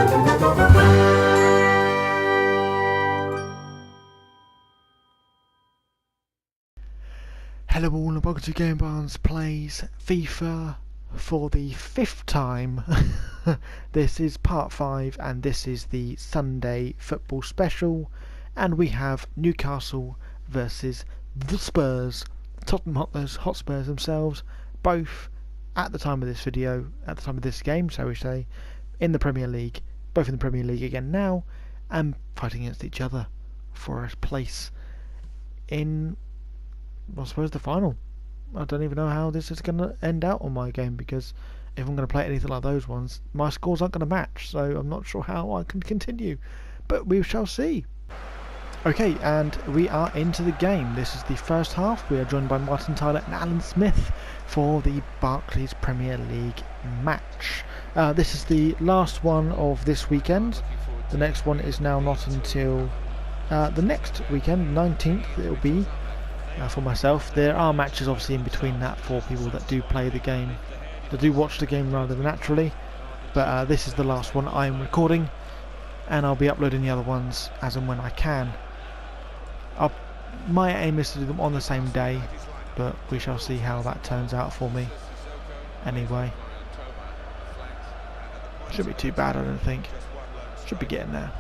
Hello all and welcome to Game Barnes Plays FIFA for the 5th time. This is part 5 and this is the Sunday football special, and we have Newcastle versus the Spurs, Tottenham Hotspurs themselves, both at the time of this video, at the time of this game, shall we say, in the Premier League, both in the Premier League again now, and fighting against each other for a place in, I suppose, the final. I don't even know how this is going to end out on my game, because if I'm going to play anything like those ones, my scores aren't going to match, so I'm not sure how I can continue, but we shall see. Okay, and we are into the game. This is the first half. We are joined by Martin Tyler and Alan Smith for the Barclays Premier League match. This is the last one of this weekend. The next one is now not until the next weekend, 19th it will be. For myself, there are matches obviously in between that for people that do play the game, that do watch the game rather than naturally, but this is the last one I am recording, and I'll be uploading the other ones as and when I can. My aim is to do them on the same day, but we shall see how that turns out for me. Anyway, shouldn't be too bad, I don't think. Should be getting there.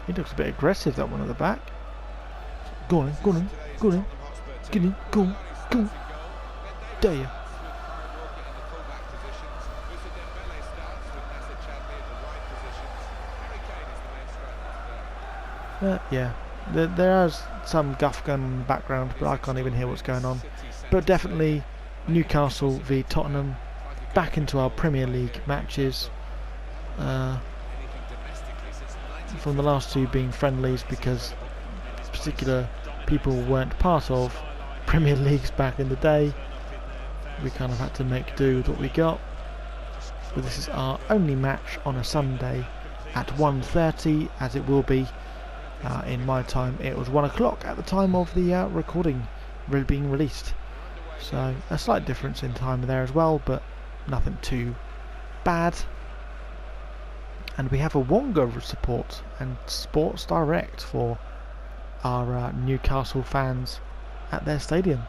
He looks a bit aggressive, that one at the back. Go on, go on, go on. Get in, go on, go on. Dare you. Yeah, there is some guff going on in the background, but I can't even hear what's going on. But definitely Newcastle v Tottenham, back into our Premier League matches. From the last two being friendlies, because particular people weren't part of Premier Leagues back in the day. We kind of had to make do with what we got. But this is our only match on a Sunday at 1:30, as it will be in my time. It was 1 o'clock at the time of the recording being released, so a slight difference in time there as well, but nothing too bad. And we have a Wonga support and Sports Direct for our Newcastle fans at their stadium.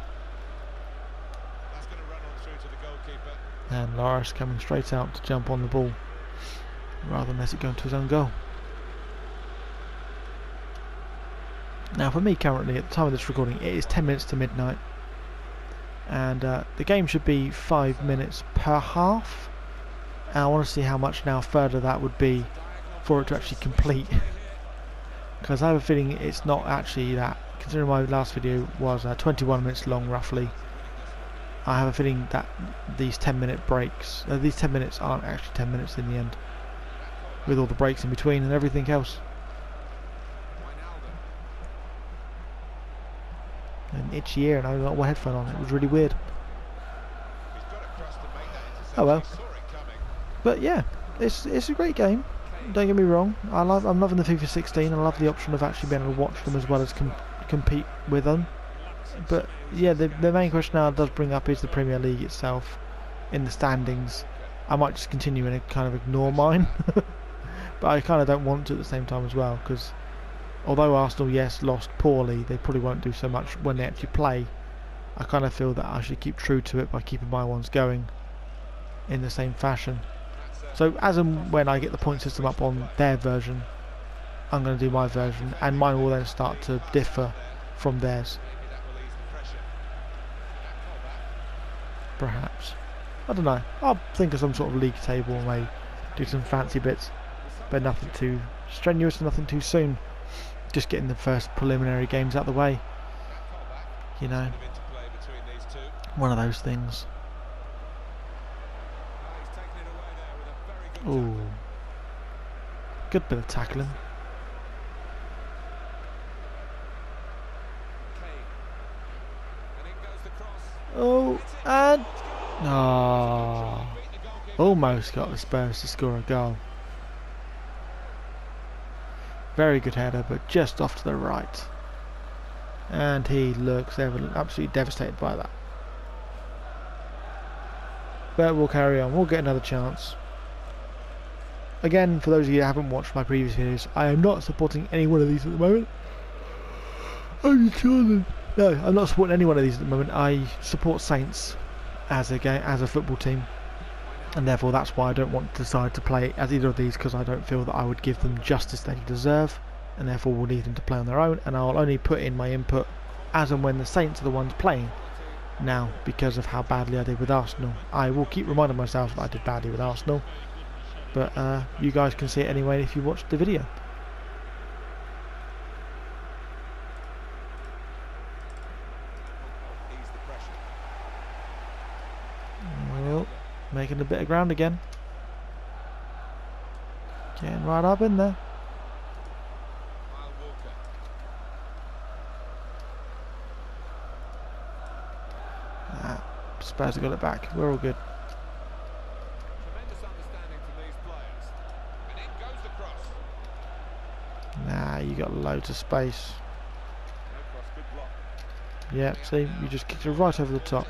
And Loris coming straight out to jump on the ball rather than let it go into his own goal. Now for me currently, at the time of this recording, it is 10 minutes to midnight, and the game should be 5 minutes per half. And I want to see how much now further that would be for it to actually complete, because I have a feeling it's not actually that, considering my last video was 21 minutes long roughly. I have a feeling that these 10-minute breaks, these 10 minutes aren't actually 10 minutes in the end, with all the breaks in between and everything else. An itchy ear and I got one headphone on, it was really weird. Oh well. But yeah, it's a great game. Don't get me wrong. I'm loving the FIFA 16. I love the option of actually being able to watch them as well as compete with them. But yeah, the main question now does bring up is the Premier League itself in the standings. I might just continue and kind of ignore mine, but I kind of don't want to at the same time as well, because although Arsenal, yes, lost poorly, they probably won't do so much when they actually play. I kind of feel that I should keep true to it by keeping my ones going in the same fashion. So as and when I get the point system up on their version, I'm going to do my version, and mine will then start to differ from theirs. Perhaps. I don't know. I'll think of some sort of league table and maybe do some fancy bits, but nothing too strenuous, nothing too soon. Just getting the first preliminary games out of the way. You know, one of those things. Ooh, good bit of tackling. Oh, and almost got the Spurs to score a goal. Very good header, but just off to the right. And he looks absolutely devastated by that. But we'll carry on. We'll get another chance. Again, for those of you who haven't watched my previous videos, I am not supporting any one of these at the moment. No, I'm not supporting any one of these at the moment. I support Saints as a football team, and therefore that's why I don't want to decide to play as either of these, because I don't feel that I would give them justice they deserve, and therefore will need them to play on their own, and I'll only put in my input as and when the Saints are the ones playing. Now, because of how badly I did with Arsenal, I will keep reminding myself that I did badly with Arsenal, but you guys can see it anyway if you watched the video. Well, making a bit of ground again. Getting right up in there. Spurs have got it back. We're all good. Nah, you got loads of space. Yeah, see, you just kicked it right over the top.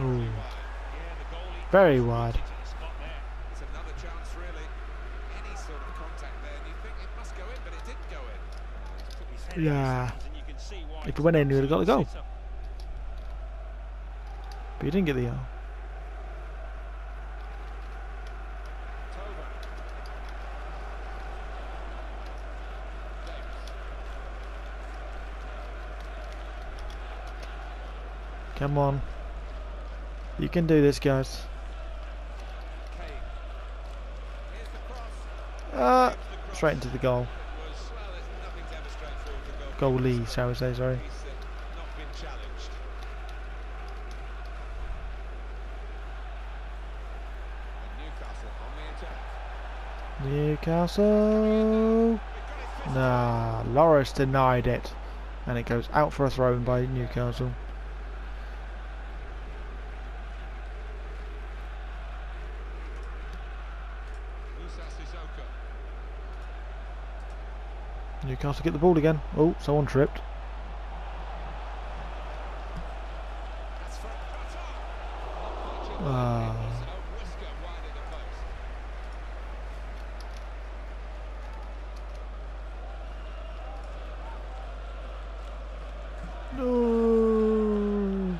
Ooh. Very wide. It's another chance, really. Any sort of contact there, and you think it must go in, but it didn't go in. Yeah. If it went in, you would have got the goal. But you didn't get the goal. Come on. You can do this, guys. Straight into the goal. Goalie, shall we say, sorry. Newcastle. Nah, Loris denied it. And it goes out for a throw in by Newcastle. Newcastle get the ball again. Oh, someone tripped. Ah. No.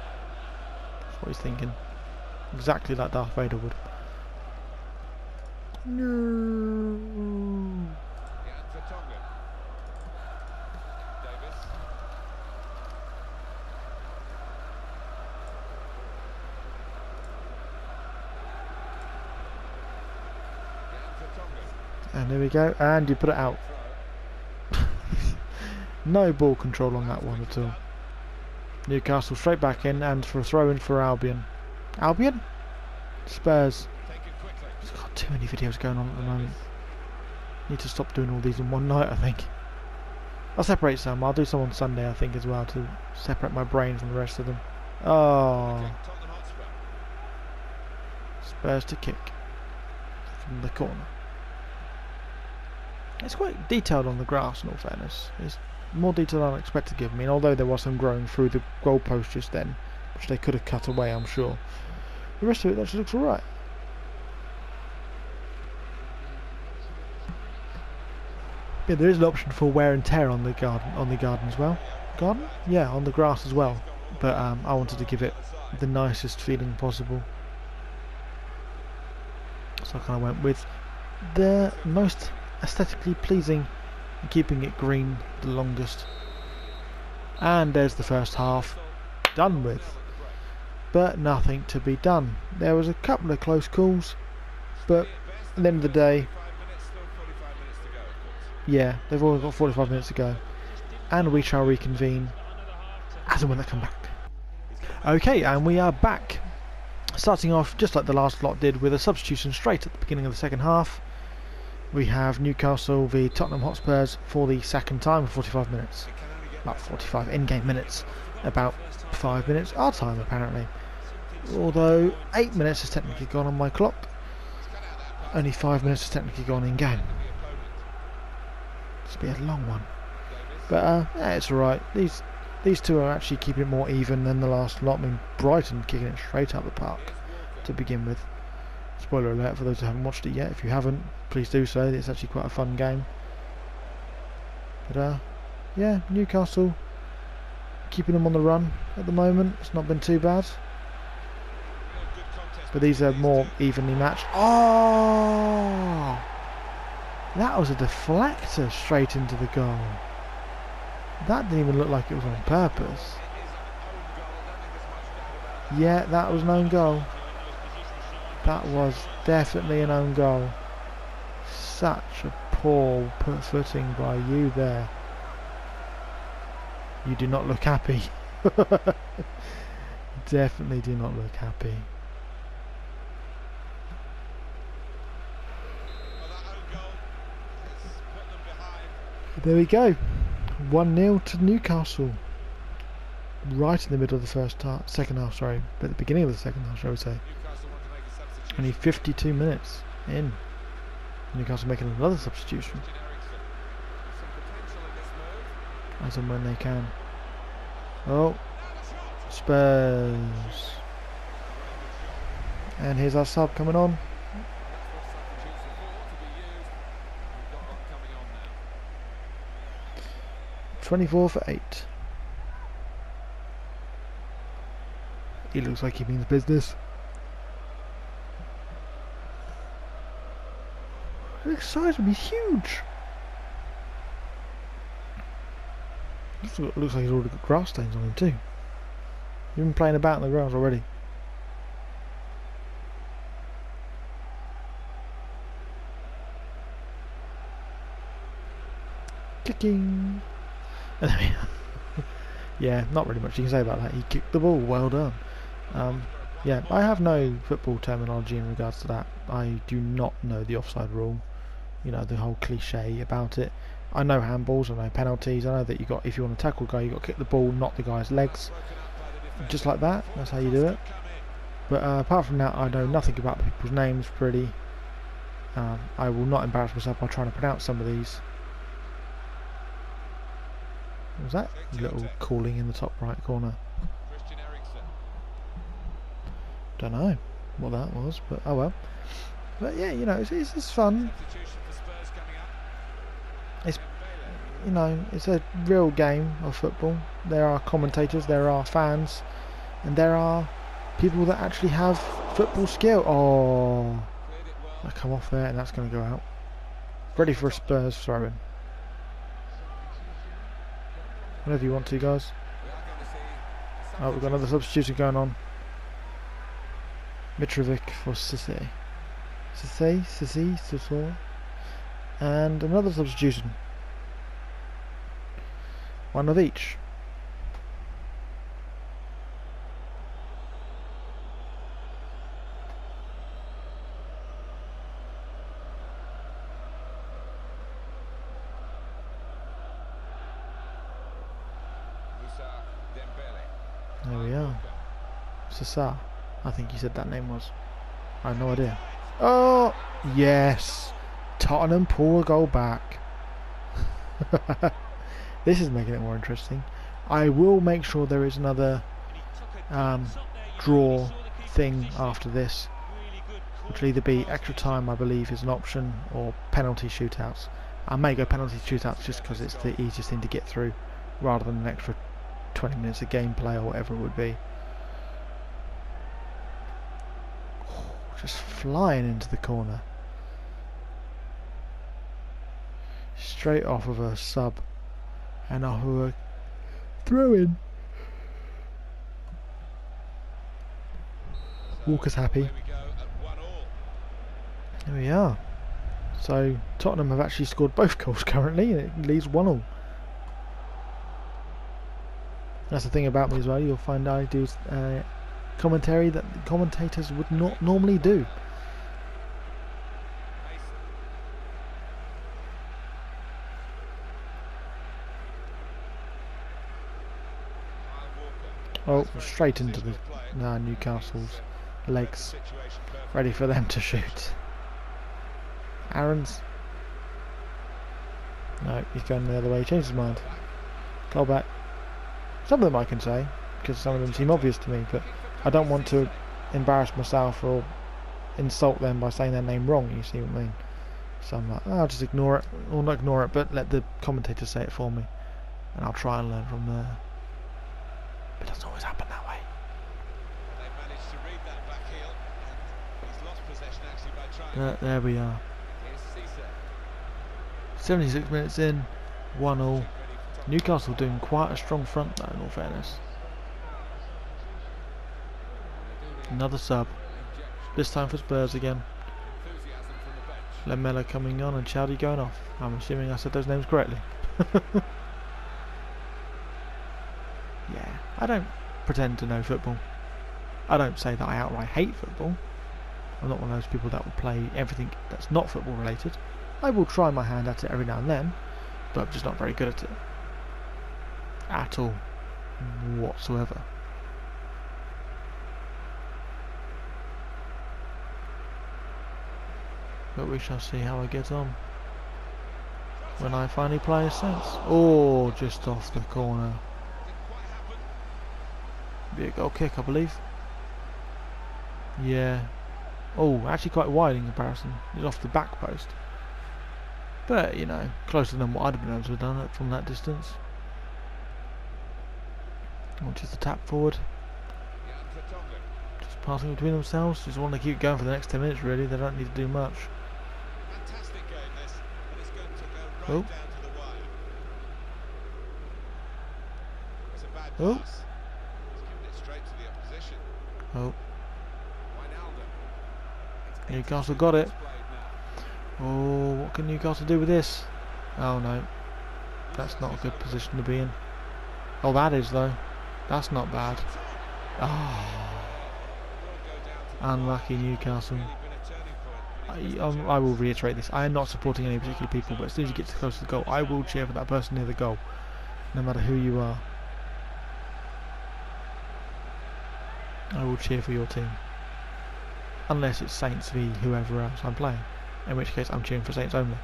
That's what he's thinking. Exactly like Darth Vader would. No. And there we go, and you put it out. No ball control on that one at all. Newcastle straight back in, and for a throw in for Albion. Albion? Spurs. It's got too many videos going on at the moment. Need to stop doing all these in one night, I think. I'll separate some. I'll do some on Sunday, I think, as well, to separate my brain from the rest of them. Oh. Spurs to kick from the corner. It's quite detailed on the grass, in all fairness. It's more detail than I expected to give me, although there was some growing through the goalpost just then, which they could have cut away, I'm sure. The rest of it actually looks alright. Yeah, there is an option for wear and tear on the garden as well. Garden? Yeah, on the grass as well. But I wanted to give it the nicest feeling possible. So I kind of went with the most aesthetically pleasing, and keeping it green the longest. And there's the first half done with, but nothing to be done. There was a couple of close calls, but at the end of the day, yeah, they've only got 45 minutes to go, and we shall reconvene as and when they come back. Okay, and we are back. Starting off just like the last lot did, with a substitution straight at the beginning of the second half. We have Newcastle v Tottenham Hotspurs for the second time of 45 minutes. About 45 in-game minutes, about 5 minutes our time apparently. Although 8 minutes has technically gone on my clock, only 5 minutes has technically gone in-game. It's been a long one. But yeah, it's alright. These two are actually keeping it more even than the last lot. I mean, Brighton kicking it straight out the park to begin with. Spoiler alert for those who haven't watched it yet. If you haven't, please do so. It's actually quite a fun game. But yeah, Newcastle keeping them on the run at the moment. It's not been too bad. But these are more evenly matched. Oh! That was a deflector straight into the goal. That didn't even look like it was on purpose. Yeah, that was an own goal. That was definitely an own goal. Such a poor footing by you there. You do not look happy. Definitely do not look happy. There we go. 1-0 to Newcastle. Right in the middle of the second half, sorry. But at the beginning of the second half, shall we say. Only 52 minutes in. Newcastle making another substitution. As and when they can. Oh, Spurs. And here's our sub coming on. 24 for 8. He looks like he means business. The size would be huge. Looks like he's already got grass stains on him too. He's been playing about in the grass already. Kicking. Yeah, not really much you can say about that. He kicked the ball, well done. Yeah, I have no football terminology in regards to that. I do not know the offside rule. You know, the whole cliche about it. I know handballs, I know penalties, I know that if you want to tackle a guy, you've got to kick the ball, not the guy's legs. Just like that, that's how you do it. But apart from that, I know nothing about people's names, really. I will not embarrass myself by trying to pronounce some of these. What was that? Little calling in the top right corner. Don't know what that was, but oh well. But yeah, you know, it's fun. It's, you know, it's a real game of football. There are commentators, there are fans, and there are people that actually have football skill. Oh, I come off there, and that's going to go out. Ready for a Spurs throw-in. Whenever you want to, guys. Oh, we've got another substitution going on. Mitrovic for Cisse. And another substitution. One of each. There we are. Sasa. I think you said that name was. I have no idea. Oh, yes. Tottenham pull a goal back. This is making it more interesting. I will make sure there is another draw thing after this, which will either be extra time, I believe is an option, or penalty shootouts. I may go penalty shootouts just because it's the easiest thing to get through, rather than an extra 20 minutes of gameplay or whatever it would be. Just flying into the corner. Straight off of a sub and off of a throw-in. Walker's happy. There we are. So Tottenham have actually scored both goals currently, and it leaves 1-1. That's the thing about me as well. You'll find I do commentary that the commentators would not normally do. Oh, straight into the Newcastle's legs, ready for them to shoot. Aaron's. No, he's going the other way. He changed his mind. Go back. Some of them I can say, because some of them seem obvious to me, but I don't want to embarrass myself or insult them by saying their name wrong, you see what I mean? So I'm like, I'll just ignore it, or not ignore it, but let the commentator say it for me, and I'll try and learn from there. But it doesn't always happen that way. They managed to read that back heel, and he's lost possession actually by trying. There we are. Here's Cisse. 76 minutes in, 1-1. Newcastle doing quite a strong front though, in all fairness. Another sub. This time for Spurs again. Lemela coming on and Chowdy going off. I'm assuming I said those names correctly. Yeah, I don't pretend to know football. I don't say that I outright hate football. I'm not one of those people that will play everything that's not football related. I will try my hand at it every now and then, but I'm just not very good at it. At all. Whatsoever. But we shall see how I get on when I finally play a sense. Oh, just off the corner. Be a goal kick, I believe. Yeah. Oh, actually quite wide in comparison. It's off the back post. But, you know, closer than what I'd have been able to have done it from that distance. Just the tap forward. Just passing between themselves. Just want to keep going for the next 10 minutes, really. They don't need to do much. Fantastic game this, and it's going to go right Oh. down to the wire. It's a bad Oh. pass. He's given it straight to the opposition. Oh, Wijnaldum. It's Newcastle got it. played now. Oh, what can Newcastle do with this? Oh no, that's not a good position to be in. Oh, that is though. That's not bad. Ah, unlucky Newcastle. I will reiterate this. I am not supporting any particular people, but as soon as you get close to the goal, I will cheer for that person near the goal, no matter who you are. I will cheer for your team, unless it's Saints v whoever else I'm playing, in which case I'm cheering for Saints only.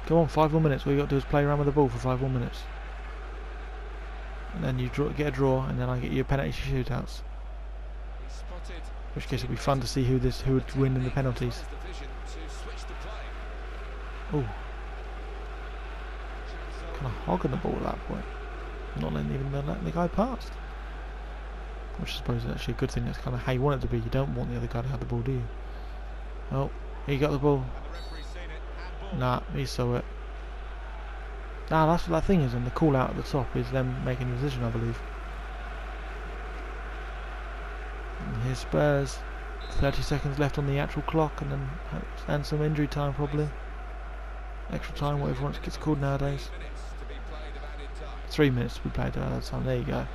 Come on, 5 more minutes. All you got to do is play around with the ball for 5 more minutes, and then you get a draw, and then I get you penalty shootouts. He's spotted. In which case it'll be fun to see who would win in the penalties. Has the vision to switch the play. Oh, kind of hogging the ball at that point, not letting the guy past. Which I suppose is actually a good thing. That's kind of how you want it to be. You don't want the other guy to have the ball, do you? Oh, he got the ball. And the referee's seen it. Handball. Nah, he saw it. Nah, that's what that thing is, and the call out at the top is them making a decision, I believe. And here's Spurs. 30 seconds left on the actual clock, and some injury time probably. Extra time, whatever it gets called nowadays. 3 minutes to be played at that time. There you go.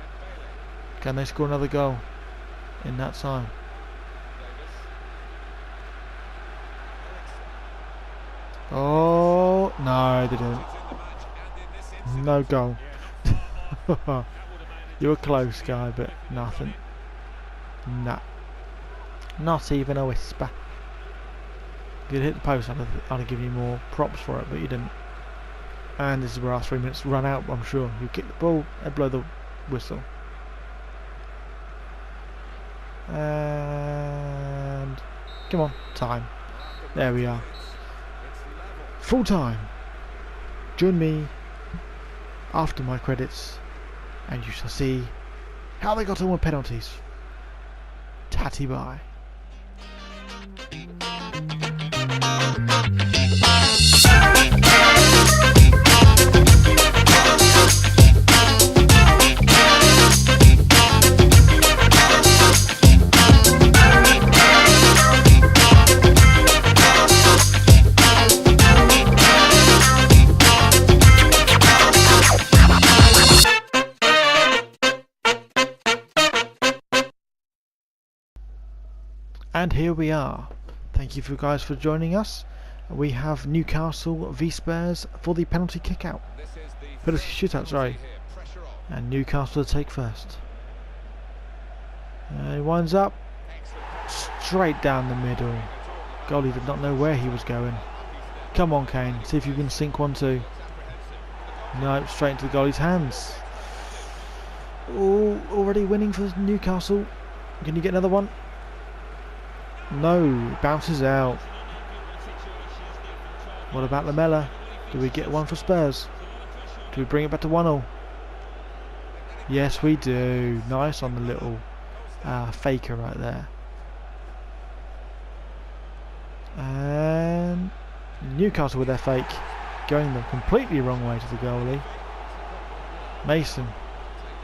Can they score another goal in that time? Oh no, they didn't. No goal. You were close, guy, but nothing. Nah, not even a whisper. If you'd hit the post, I'd have given you more props for it, but you didn't. And this is where our 3 minutes run out. I'm sure you kick the ball and blow the whistle. And come on, time. There we are. Full time. Join me after my credits, and you shall see how they got on with penalties. Tatty bye. And here we are. Thank you guys for joining us. We have Newcastle v Spurs for the penalty kick-out. Penalty shootout, sorry. And Newcastle to take first. He winds up. Straight down the middle. Goalie did not know where he was going. Come on, Kane. See if you can sink one too. No, straight into the goalie's hands. Oh, already winning for Newcastle. Can you get another one? No, bounces out. What about Lamella? Do we get one for Spurs? Do we bring it back to 1-0? Yes, we do. Nice on the little faker right there. And Newcastle with their fake, going the completely wrong way to the goalie. Mason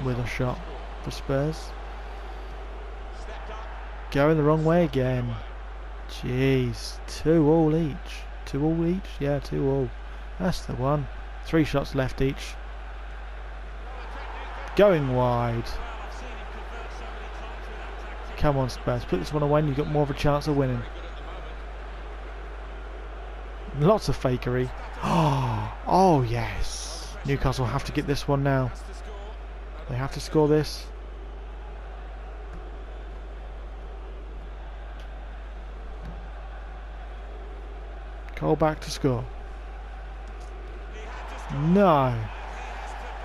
with a shot for Spurs. Going the wrong way again. Jeez, 2-2 each. 2-2 each? Yeah, 2-2. That's the one. 3 shots left each. Going wide. Come on, Spurs, put this one away and you've got more of a chance of winning. Lots of fakery. Oh yes. Newcastle have to get this one now. They have to score this. Cole back to score. No.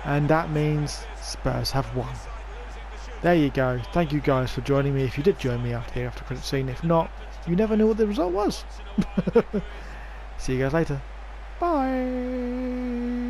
And that means Spurs have won. There you go. Thank you guys for joining me. If you did join me after the after credit scene, if not, you never knew what the result was. See you guys later. Bye.